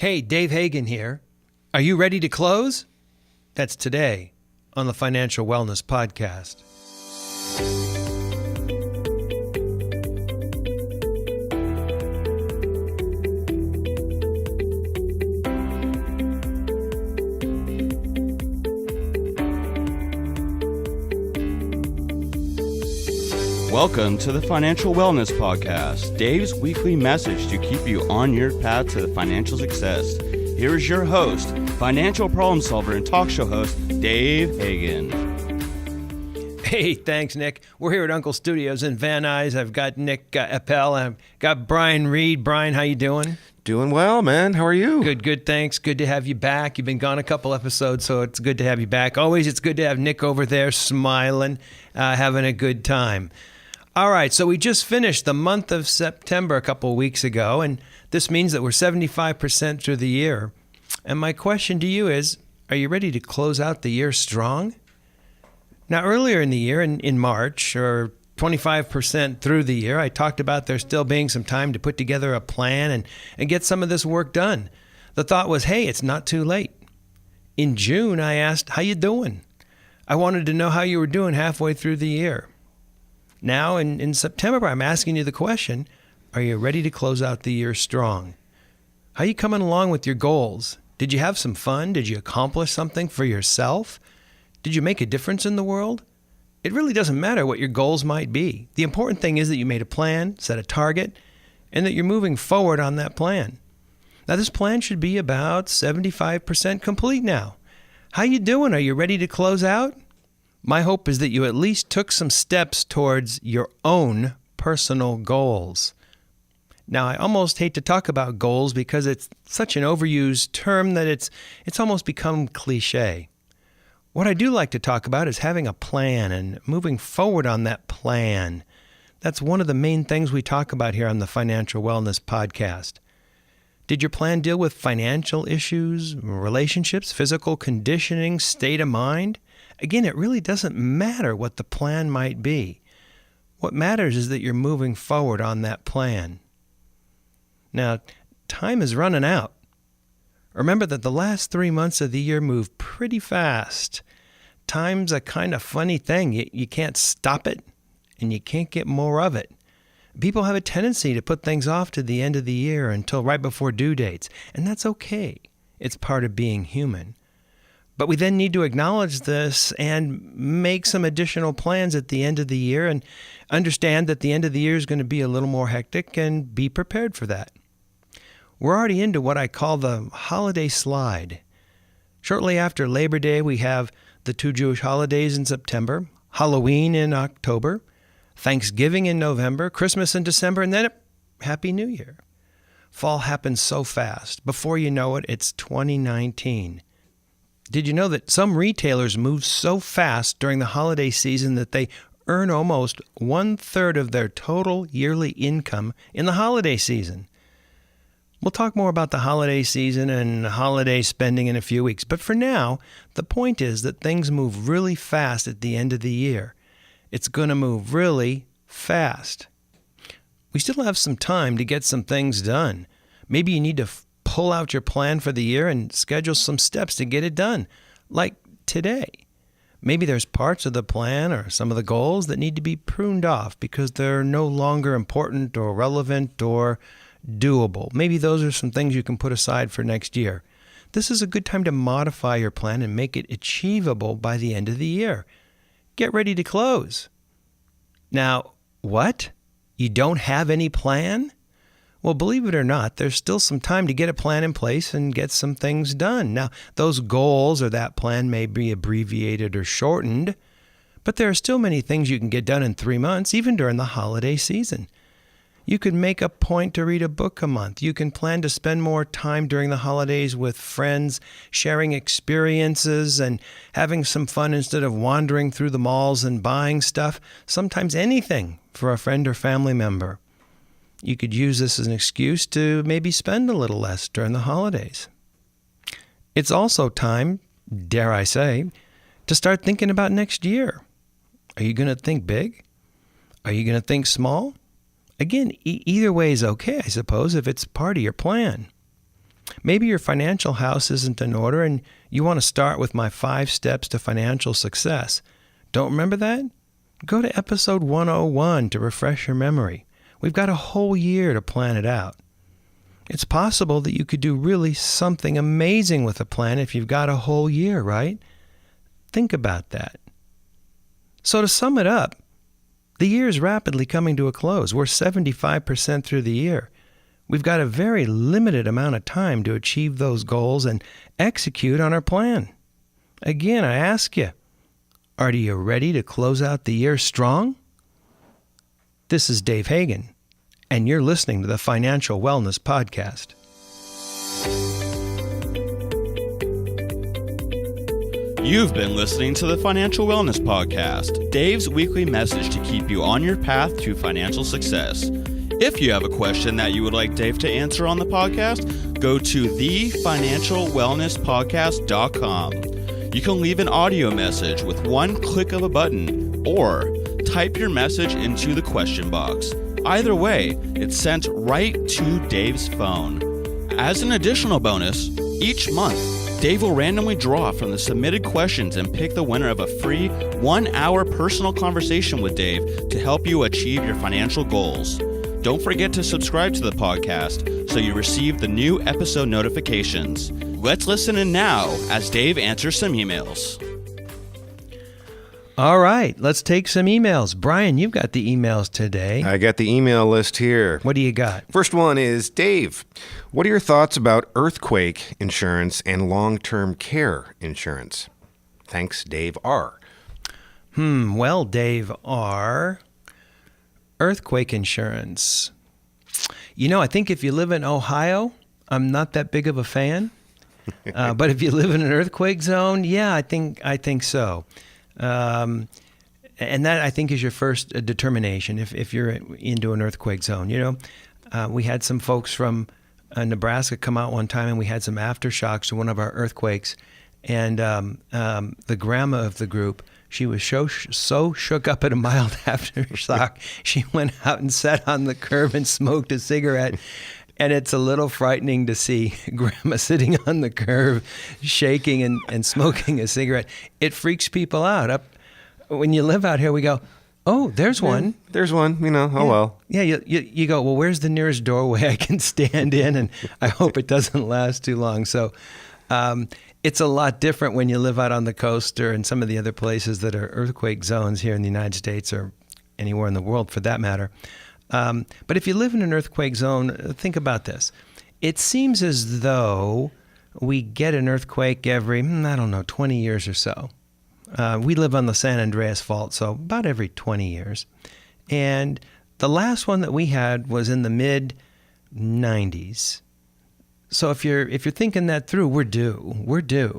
Hey, Dave Hagan here. Are you ready to close? That's today on the Financial Wellness Podcast. Welcome to the Financial Wellness Podcast, Dave's weekly message to keep you on your path to financial success. Here is your host, financial problem solver and talk show host, Dave Hagan. Hey, thanks, Nick. We're here at Uncle Studios in Van Nuys. I've got Nick Appel. I've got Brian Reed. Brian, how you doing? Doing well, man. How are you? Good, thanks. Good to have you back. You've been gone a couple episodes, so it's good to have you back. Always, it's good to have Nick over there smiling, having a good time. All right, so we just finished the month of September a couple of weeks ago, and this means that we're 75% through the year. And my question to you is, are you ready to close out the year strong? Now, earlier in the year, in March, or 25% through the year, I talked about there still being some time to put together a plan and get some of this work done. The thought was, hey, it's not too late. In June, I asked, how you doing? I wanted to know how you were doing halfway through the year. Now, in September, I'm asking you the question, are you ready to close out the year strong? How are you coming along with your goals? Did you have some fun? Did you accomplish something for yourself? Did you make a difference in the world? It really doesn't matter what your goals might be. The important thing is that you made a plan, set a target, and that you're moving forward on that plan. Now, this plan should be about 75% complete now. How you doing? Are you ready to close out? My hope is that you at least took some steps towards your own personal goals. Now, I almost hate to talk about goals because it's such an overused term that it's almost become cliche. What I do like to talk about is having a plan and moving forward on that plan. That's one of the main things we talk about here on the Financial Wellness Podcast. Did your plan deal with financial issues, relationships, physical conditioning, state of mind? Again, it really doesn't matter what the plan might be. What matters is that you're moving forward on that plan. Now, time is running out. Remember that the last 3 months of the year move pretty fast. Time's a kind of funny thing. You can't stop it, and you can't get more of it. People have a tendency to put things off to the end of the year until right before due dates, and that's okay. It's part of being human. But we then need to acknowledge this and make some additional plans at the end of the year and understand that the end of the year is going to be a little more hectic and be prepared for that. We're already into what I call the holiday slide. Shortly after Labor Day, we have the 2 Jewish holidays in September, Halloween in October, Thanksgiving in November, Christmas in December, and then Happy New Year. Fall happens so fast. Before you know it, it's 2019. Did you know that some retailers move so fast during the holiday season that they earn almost 1/3 of their total yearly income in the holiday season? We'll talk more about the holiday season and holiday spending in a few weeks, but for now, the point is that things move really fast at the end of the year. It's going to move really fast. We still have some time to get some things done. Maybe you need to pull out your plan for the year and schedule some steps to get it done, like today. Maybe there's parts of the plan or some of the goals that need to be pruned off because they're no longer important or relevant or doable. Maybe those are some things you can put aside for next year. This is a good time to modify your plan and make it achievable by the end of the year. Get ready to close. Now, what? You don't have any plan? Well, believe it or not, there's still some time to get a plan in place and get some things done. Now, those goals or that plan may be abbreviated or shortened, but there are still many things you can get done in 3 months, even during the holiday season. You could make a point to read a book a month. You can plan to spend more time during the holidays with friends, sharing experiences and having some fun instead of wandering through the malls and buying stuff, sometimes anything for a friend or family member. You could use this as an excuse to maybe spend a little less during the holidays. It's also time, dare I say, to start thinking about next year. Are you going to think big? Are you going to think small? Again, either way is okay, I suppose, if it's part of your plan. Maybe your financial house isn't in order and you want to start with my 5 steps to financial success. Don't remember that? Go to episode 101 to refresh your memory. We've got a whole year to plan it out. It's possible that you could do really something amazing with a plan if you've got a whole year, right? Think about that. So to sum it up, the year is rapidly coming to a close. We're 75% through the year. We've got a very limited amount of time to achieve those goals and execute on our plan. Again, I ask you, are you ready to close out the year strong? This is Dave Hagan, and you're listening to the Financial Wellness Podcast. You've been listening to the Financial Wellness Podcast, Dave's weekly message to keep you on your path to financial success. If you have a question that you would like Dave to answer on the podcast, go to thefinancialwellnesspodcast.com. You can leave an audio message with one click of a button or type your message into the question box. Either way, it's sent right to Dave's phone. As an additional bonus, each month, Dave will randomly draw from the submitted questions and pick the winner of a free 1-hour personal conversation with Dave to help you achieve your financial goals. Don't forget to subscribe to the podcast so you receive the new episode notifications. Let's listen in now as Dave answers some emails. All right, let's take some emails. Brian, you've got the emails today. I got the email list here. What do you got? First one is, Dave, what are your thoughts about earthquake insurance and long-term care insurance? Thanks, Dave R. Well, Dave R., earthquake insurance. You know, I think if you live in Ohio, I'm not that big of a fan. But if you live in an earthquake zone, yeah, I think so. And that, I think, is your first determination if you're into an earthquake zone. You know, we had some folks from Nebraska come out one time, and we had some aftershocks to one of our earthquakes. And the grandma of the group, she was so shook up at a mild aftershock, she went out and sat on the curb and smoked a cigarette. And it's a little frightening to see Grandma sitting on the curb, shaking and smoking a cigarette. It freaks people out. When you live out here, we go, oh, there's one. There's one, well. Yeah, you go, well, where's the nearest doorway I can stand in? And I hope it doesn't last too long. So it's a lot different when you live out on the coast or in some of the other places that are earthquake zones here in the United States or anywhere in the world for that matter. But if you live in an earthquake zone, think about this. It seems as though we get an earthquake every, 20 years or so. We live on the San Andreas Fault, so about every 20 years. And the last one that we had was in the mid-90s. So if you're thinking that through, we're due.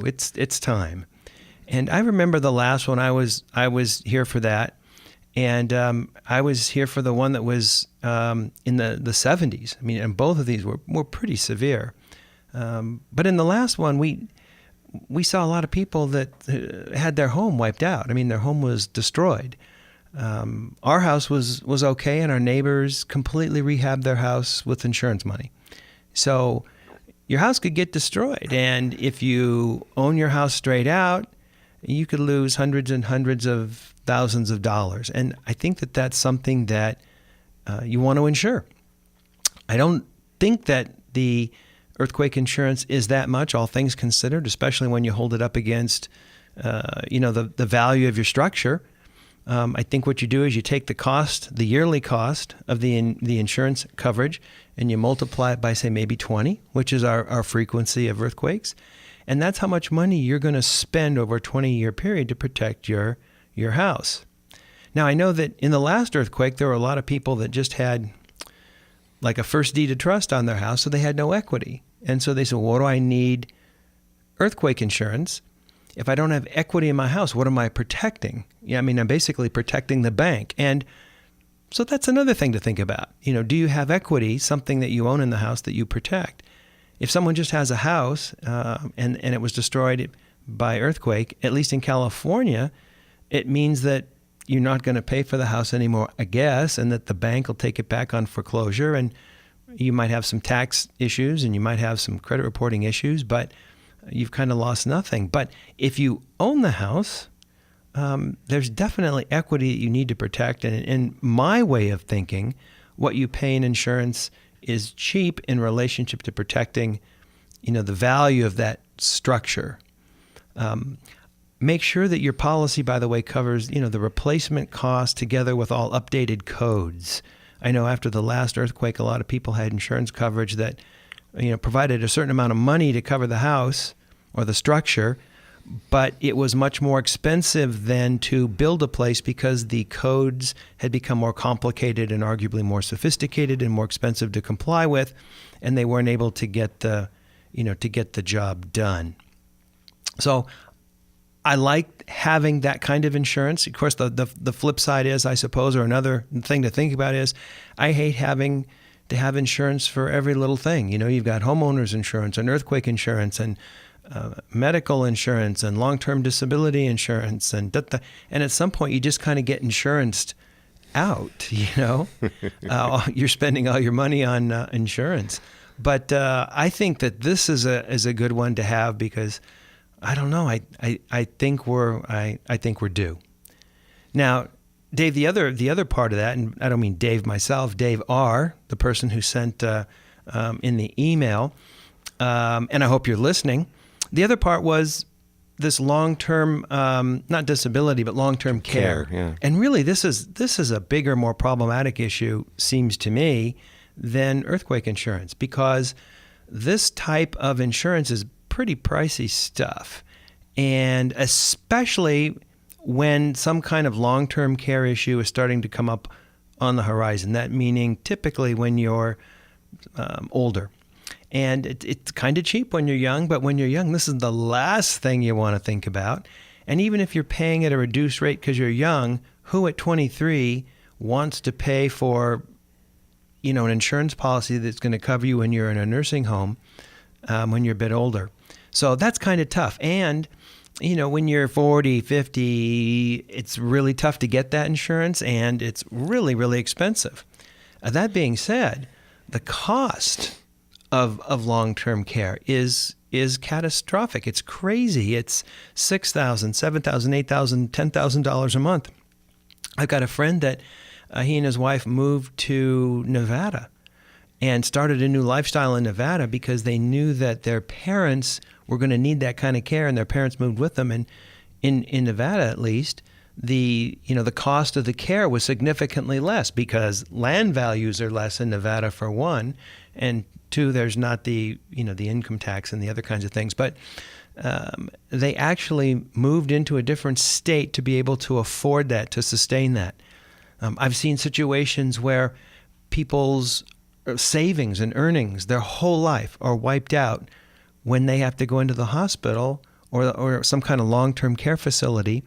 It's time. And I remember the last one, I was here for that. And I was here for the one that was in the 70s. I mean, and both of these were pretty severe. But in the last one, we saw a lot of people that had their home wiped out. I mean, their home was destroyed. Our house was okay, and our neighbors completely rehabbed their house with insurance money. So your house could get destroyed. And if you own your house straight out, you could lose hundreds and hundreds of thousands of dollars. And I think that that's something that you want to insure. I don't think that the earthquake insurance is that much, all things considered, especially when you hold it up against, the value of your structure. I think what you do is you take the yearly cost of the insurance coverage, and you multiply it by, say, maybe 20, which is our frequency of earthquakes. And that's how much money you're going to spend over a 20-year period to protect your house. Now, I know that in the last earthquake, there were a lot of people that just had like a first deed of trust on their house, so they had no equity. And so they said, what do I need earthquake insurance? If I don't have equity in my house, what am I protecting? Yeah, I mean, I'm basically protecting the bank. And so that's another thing to think about. Do you have equity, something that you own in the house that you protect? If someone just has a house and it was destroyed by earthquake, at least in California, it means that you're not going to pay for the house anymore, I guess, and that the bank will take it back on foreclosure. And you might have some tax issues and you might have some credit reporting issues, but you've kind of lost nothing. But if you own the house, there's definitely equity that you need to protect. And in my way of thinking, what you pay in insurance is cheap in relationship to protecting, the value of that structure. Make sure that your policy, by the way, covers, the replacement cost together with all updated codes. I know after the last earthquake, a lot of people had insurance coverage that, provided a certain amount of money to cover the house or the structure, but it was much more expensive than to build a place because the codes had become more complicated and arguably more sophisticated and more expensive to comply with, and they weren't able to get the job done. So I like having that kind of insurance. Of course, the flip side is, I suppose, or another thing to think about is, I hate having to have insurance for every little thing. You've got homeowners insurance and earthquake insurance and medical insurance and long-term disability insurance and at some point you just kind of get insuranced out. You're spending all your money on insurance. But I think that this is a good one to have because I don't know. I think we're due. Now, Dave, the other part of that, and I don't mean Dave myself, Dave R., the person who sent in the email, and I hope you're listening. The other part was this long-term, not disability, but long-term care. Yeah. And really, this is a bigger, more problematic issue, seems to me, than earthquake insurance, because this type of insurance is pretty pricey stuff. And especially when some kind of long-term care issue is starting to come up on the horizon, that meaning typically when you're older. And it's kind of cheap when you're young, but when you're young, this is the last thing you want to think about. And even if you're paying at a reduced rate because you're young, who at 23 wants to pay for, an insurance policy that's going to cover you when you're in a nursing home when you're a bit older? So that's kind of tough. And, when you're 40, 50, it's really tough to get that insurance, and it's really, really expensive. That being said, the cost of long-term care is catastrophic. It's crazy. It's $6,000, $7,000, $8,000, $10,000 a month. I've got a friend that he and his wife moved to Nevada and started a new lifestyle in Nevada because they knew that their parents were going to need that kind of care, and their parents moved with them. And in Nevada, at least, the cost of the care was significantly less because land values are less in Nevada, for one, and two, there's not the income tax and the other kinds of things. But they actually moved into a different state to be able to afford that, to sustain that. I've seen situations where people's savings and earnings their whole life are wiped out when they have to go into the hospital or some kind of long-term care facility,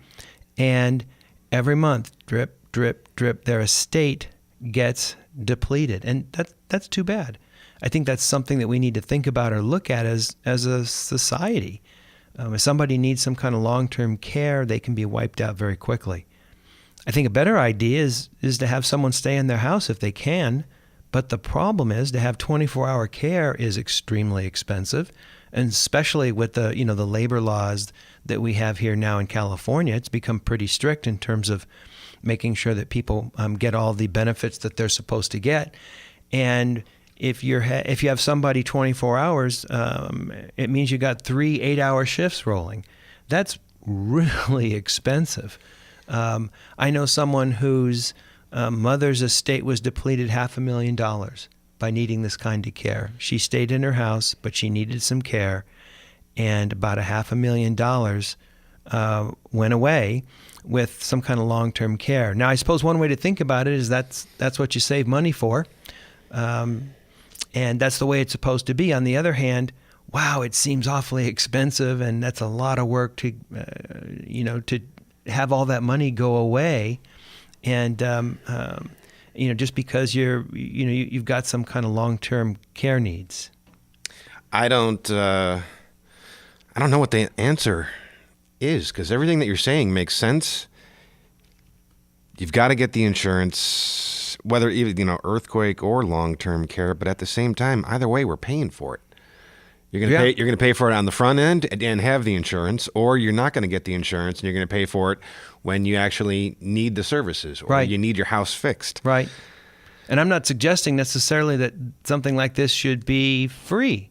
and every month, drip, drip, drip, their estate gets depleted. And that's too bad. I think that's something that we need to think about or look at as a society. If somebody needs some kind of long-term care, they can be wiped out very quickly. I think a better idea is to have someone stay in their house if they can, but the problem is to have 24-hour care is extremely expensive, and especially with the labor laws that we have here now in California, it's become pretty strict in terms of making sure that people get all the benefits that they're supposed to get. And if you have somebody 24 hours, it means you got 3 8-hour shifts rolling. That's really expensive. I know someone whose mother's estate was depleted $500,000 by needing this kind of care. She stayed in her house, but she needed some care, and about $500,000 went away with some kind of long-term care. Now, I suppose one way to think about it is that's what you save money for, and that's the way it's supposed to be. On the other hand, wow, it seems awfully expensive, and that's a lot of work to have all that money go away, and just because you've got some kind of long-term care needs. I don't know what the answer is, because everything that you're saying makes sense. You've got to get the insurance. insurance, whether even, earthquake or long-term care, but at the same time, either way, we're paying for it. You're going to pay for it on the front end and have the insurance, or you're not going to get the insurance and you're going to pay for it when you actually need the services or you need your house fixed. Right. And I'm not suggesting necessarily that something like this should be free,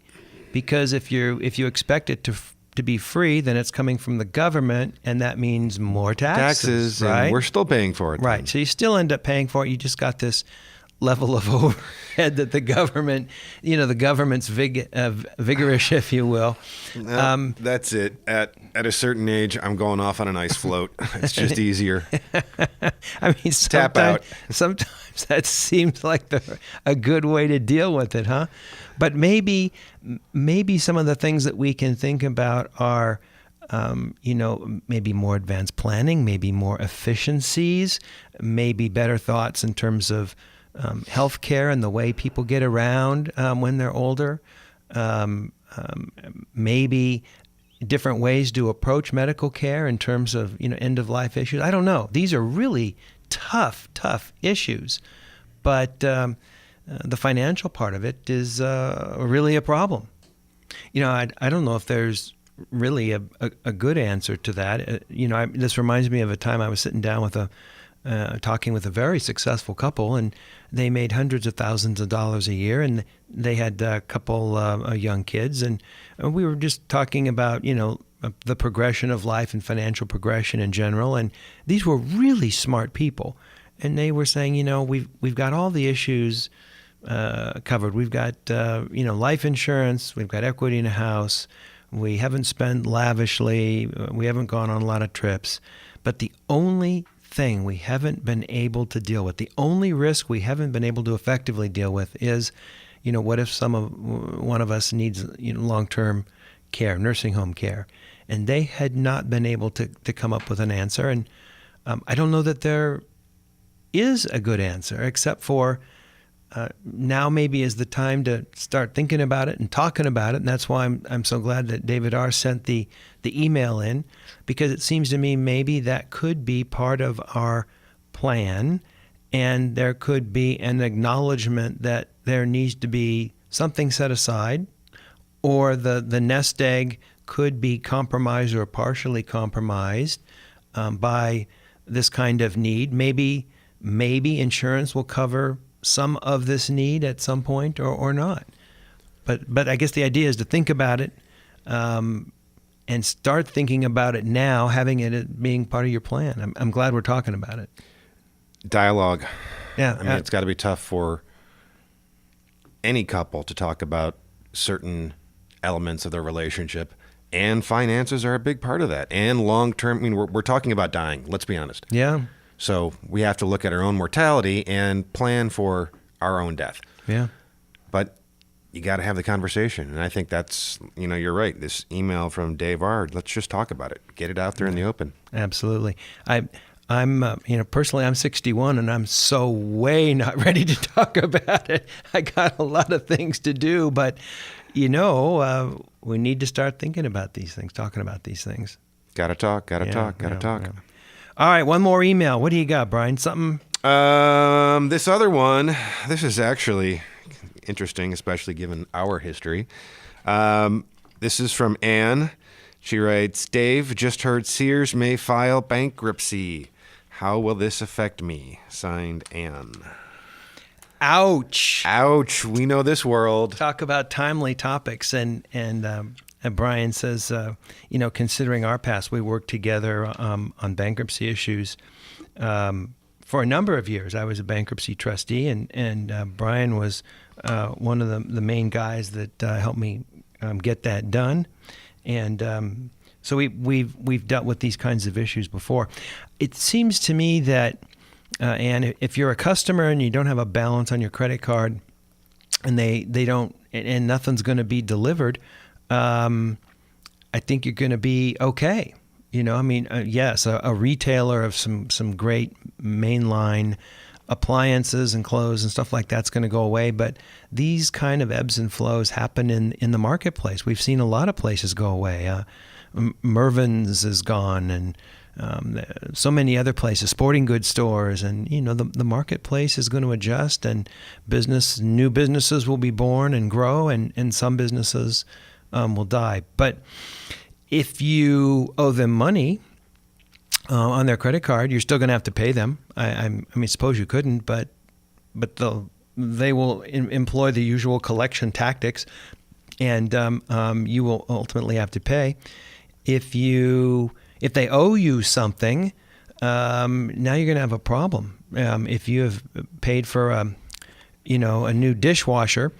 because if you expect it to be free, then it's coming from the government, and that means more taxes. Right? And we're still paying for it. Right. Then. So you still end up paying for it. You just got this level of overhead that the government, the government's vigorous, if you will. No, that's it. At a certain age, I'm going off on an ice float. It's just easier. I mean, tap out. Sometimes that seems like a good way to deal with it, huh? But maybe some of the things that we can think about are, maybe more advanced planning, maybe more efficiencies, maybe better thoughts in terms of healthcare and the way people get around when they're older. Maybe different ways to approach medical care in terms of end of life issues. I don't know. These are really tough issues, but the financial part of it is really a problem. I don't know if there's really a good answer to that. This reminds me of a time I was sitting down with talking with a very successful couple, and they made hundreds of thousands of dollars a year, and they had a couple young kids, and we were just talking about the progression of life and financial progression in general. And these were really smart people, and they were saying, we've got all the issues covered. We've got life insurance, we've got equity in a house, we haven't spent lavishly, we haven't gone on a lot of trips, but the only thing we haven't been able to deal with, the only risk we haven't been able to effectively deal with is, what if one of us needs long-term care, nursing home care, and they had not been able to come up with an answer. And I don't know that there is a good answer, except for now maybe is the time to start thinking about it and talking about it. And that's why I'm so glad that David R. sent the email in, because it seems to me maybe that could be part of our plan, and there could be an acknowledgement that there needs to be something set aside, or the nest egg could be compromised or partially compromised by this kind of need. Maybe insurance will cover some of this need at some point or not. But I guess the idea is to think about it and start thinking about it now, having it being part of your plan. I'm glad we're talking about it. Dialogue. Yeah. I mean, it's got to be tough for any couple to talk about certain elements of their relationship, and finances are a big part of that. And long-term, I mean, we're talking about dying, let's be honest. Yeah. So we have to look at our own mortality and plan for our own death. Yeah. But you got to have the conversation. And I think that's, you're right. This email from Dave R., let's just talk about it. Get it out there in the open. Absolutely. I'm personally, I'm 61, and I'm so way not ready to talk about it. I got a lot of things to do, but, we need to start thinking about these things, talking about these things. Got to talk. Yeah. All right, one more email. What do you got, Brian? Something? This other one, this is actually interesting, especially given our history. This is from Anne. She writes, Dave, just heard Sears may file bankruptcy. How will this affect me? Signed, Anne. Ouch. Ouch. We know this world. Talk about timely topics. And Brian says, considering our past, we worked together on bankruptcy issues for a number of years. I was a bankruptcy trustee, and Brian was one of the main guys that helped me get that done. And so we've dealt with these kinds of issues before. It seems to me that, and if you're a customer and you don't have a balance on your credit card, and they don't, and nothing's going to be delivered, I think you're going to be okay. Yes, a retailer of some great mainline appliances and clothes and stuff like that's going to go away. But these kind of ebbs and flows happen in the marketplace. We've seen a lot of places go away. Mervyn's is gone, and so many other places, sporting goods stores, and the marketplace is going to adjust, and new businesses will be born and grow, and some businesses will die. But if you owe them money on their credit card, you're still going to have to pay them. I mean, suppose you couldn't, but they will employ the usual collection tactics, and you will ultimately have to pay. If they owe you something, now you're going to have a problem. If you have paid for a new dishwasher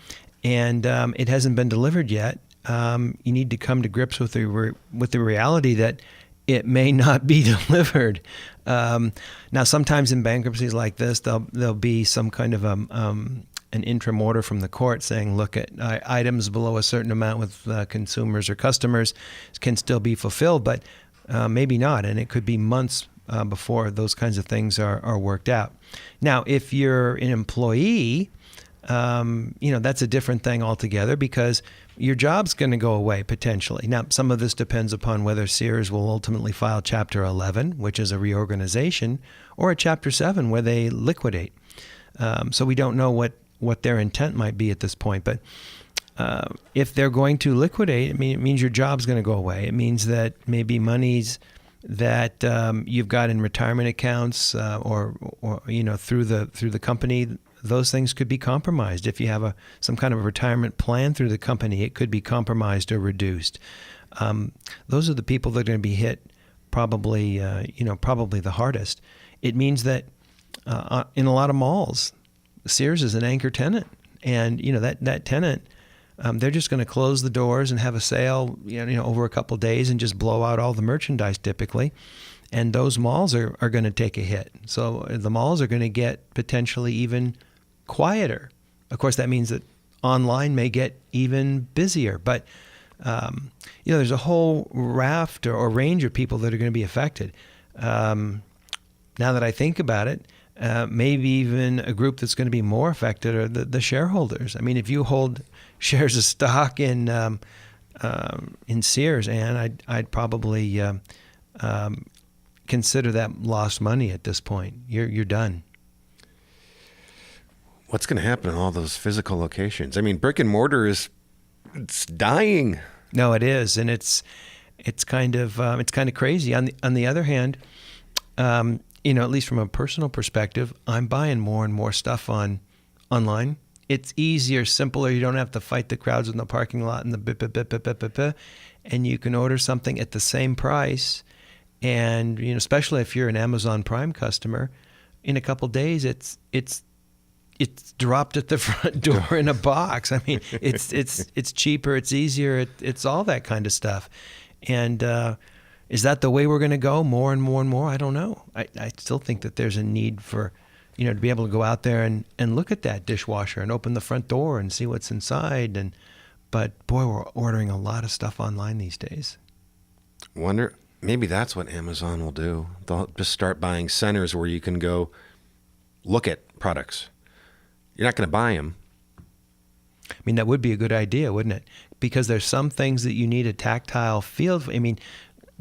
and it hasn't been delivered yet, you need to come to grips with the reality that it may not be delivered. Now, sometimes in bankruptcies like this, there'll be some kind of an interim order from the court saying, look, at items below a certain amount with consumers or customers can still be fulfilled, but maybe not, and it could be months before those kinds of things are worked out. Now, if you're an employee, that's a different thing altogether, because your job's going to go away potentially. Now, some of this depends upon whether Sears will ultimately file Chapter 11, which is a reorganization, or a Chapter 7 where they liquidate. So we don't know what their intent might be at this point. But if they're going to liquidate, it means your job's going to go away. It means that maybe monies that you've got in retirement accounts or through the company, those things could be compromised. If you have some kind of a retirement plan through the company, it could be compromised or reduced. Those are the people that are going to be hit probably the hardest. It means that in a lot of malls, Sears is an anchor tenant, and that tenant, they're just going to close the doors and have a sale over a couple of days and just blow out all the merchandise typically. And those malls are going to take a hit. So the malls are going to get potentially even quieter. Of course, that means that online may get even busier. But, there's a whole raft or range of people that are going to be affected. Now that I think about it, maybe even a group that's going to be more affected are the shareholders. I mean, if you hold shares of stock in Sears, Ann, I'd probably consider that lost money at this point. You're done. What's going to happen in all those physical locations? I mean, brick and mortar it's dying. No, it is, and it's kind of crazy. On the other hand, at least from a personal perspective, I'm buying more and more stuff online. It's easier, simpler. You don't have to fight the crowds in the parking lot and the and you can order something at the same price. And especially if you're an Amazon Prime customer, in a couple days it's dropped at the front door in a box. I mean, it's cheaper, it's easier, it's all that kind of stuff. And is that the way we're going to go more and more and more? I don't know. I still think that there's a need for to be able to go out there and look at that dishwasher and open the front door and see what's inside. But boy, we're ordering a lot of stuff online these days. Wonder, maybe that's what Amazon will do. They'll just start buying centers where you can go look at products. You're not going to buy them. I mean, that would be a good idea, wouldn't it? Because there's some things that you need a tactile feel for. I mean,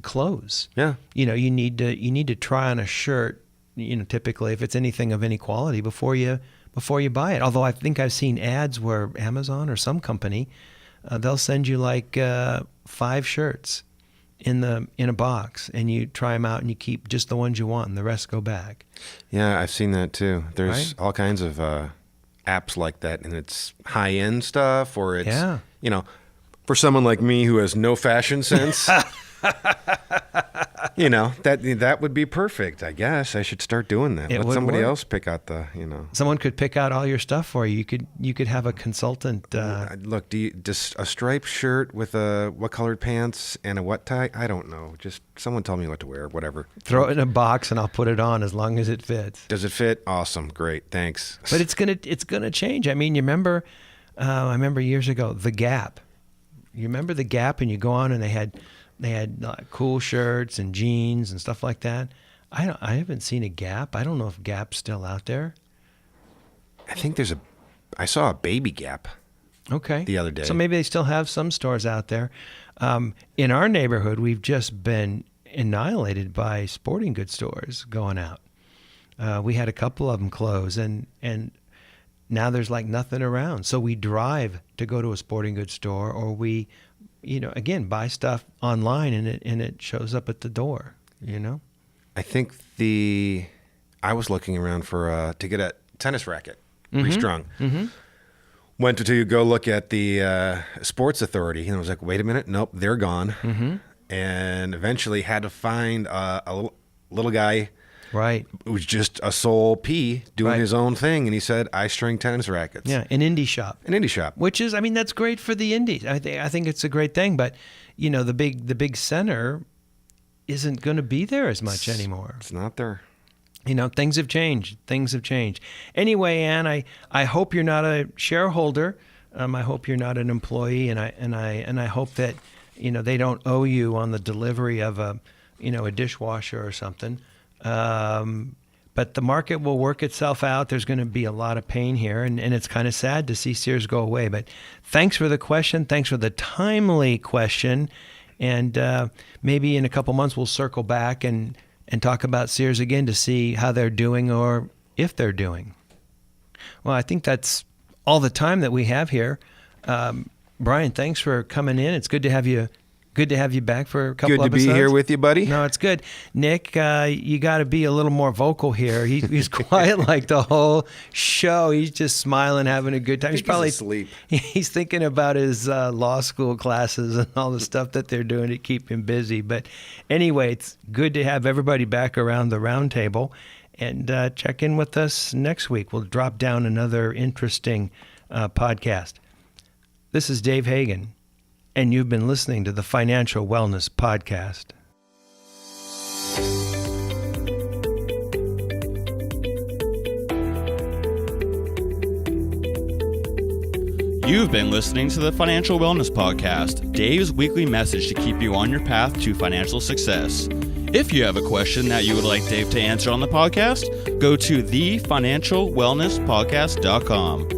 clothes. Yeah. You need to try on a shirt, typically if it's anything of any quality before you buy it. Although I think I've seen ads where Amazon or some company, they'll send you like 5 shirts in a box, and you try them out and you keep just the ones you want and the rest go back. Yeah, I've seen that too. There's right? all kinds of apps like that, and it's high-end stuff, or it's for someone like me who has no fashion sense. That would be perfect. I guess I should start doing that. Let somebody else pick out the. Someone could pick out all your stuff for you. You could have a consultant. Look, just a striped shirt with what colored pants and a what tie? I don't know. Just someone tell me what to wear. Whatever. Throw it in a box and I'll put it on as long as it fits. Does it fit? Awesome, great, thanks. But it's gonna change. I mean, you remember? I remember years ago the Gap. You remember the Gap, and you go on and they had cool shirts and jeans and stuff like that. I haven't seen a Gap. I don't know if Gap's still out there. I think I saw a Baby Gap. Okay. The other day. So maybe they still have some stores out there. In our neighborhood, we've just been annihilated by sporting goods stores going out. We had a couple of them close, and now there's like nothing around. So we drive to go to a sporting goods store, or we, again, buy stuff online and it shows up at the door, I think I was looking around to get a tennis racket restrung. Mm-hmm. Went to go look at the Sports Authority, and I was like, wait a minute, nope, they're gone. Mm-hmm. And eventually had to find a little guy. Right. It was just a sole P doing his own thing, and he said, I string tennis rackets. Yeah, an indie shop. Which is, that's great for the indies. I think it's a great thing, but, the big center isn't going to be there as much anymore. It's not there. Things have changed. Anyway, Ann, I hope you're not a shareholder. I hope you're not an employee, and I hope that, they don't owe you on the delivery of a dishwasher or something. But the market will work itself out. There's going to be a lot of pain here, and it's kind of sad to see Sears go away. But thanks for the question. Thanks for the timely question. And maybe in a couple months we'll circle back and talk about Sears again to see how they're doing or if they're doing. Well, I think that's all the time that we have here. Brian, thanks for coming in. It's good to have you. Good to have you back for a couple episodes. Good to be here with you, buddy. No, it's good. Nick, you got to be a little more vocal here. He's quiet like the whole show. He's just smiling, having a good time. He's probably asleep. He's thinking about his law school classes and all the stuff that they're doing to keep him busy. But anyway, it's good to have everybody back around the round table. And check in with us next week. We'll drop down another interesting podcast. This is Dave Hagan, and you've been listening to the Financial Wellness Podcast. You've been listening to the Financial Wellness Podcast, Dave's weekly message to keep you on your path to financial success. If you have a question that you would like Dave to answer on the podcast, go to thefinancialwellnesspodcast.com.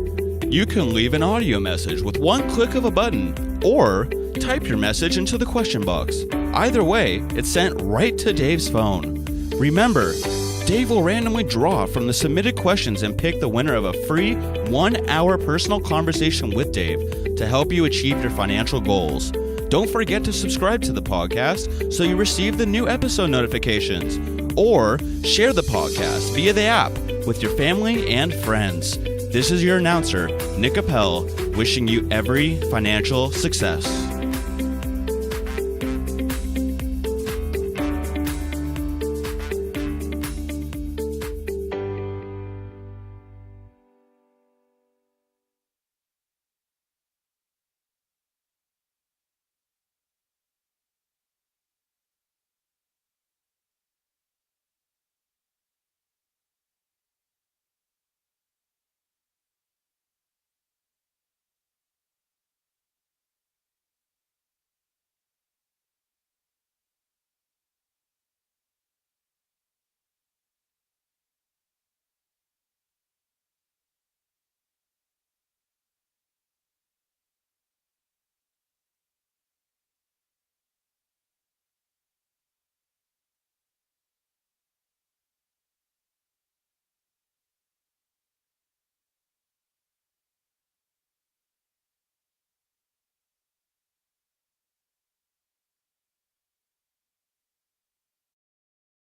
You can leave an audio message with one click of a button, or type your message into the question box. Either way, it's sent right to Dave's phone. Remember, Dave will randomly draw from the submitted questions and pick the winner of a free 1-hour personal conversation with Dave to help you achieve your financial goals. Don't forget to subscribe to the podcast so you receive the new episode notifications, or share the podcast via the app with your family and friends. This is your announcer, Nick Appel, wishing you every financial success.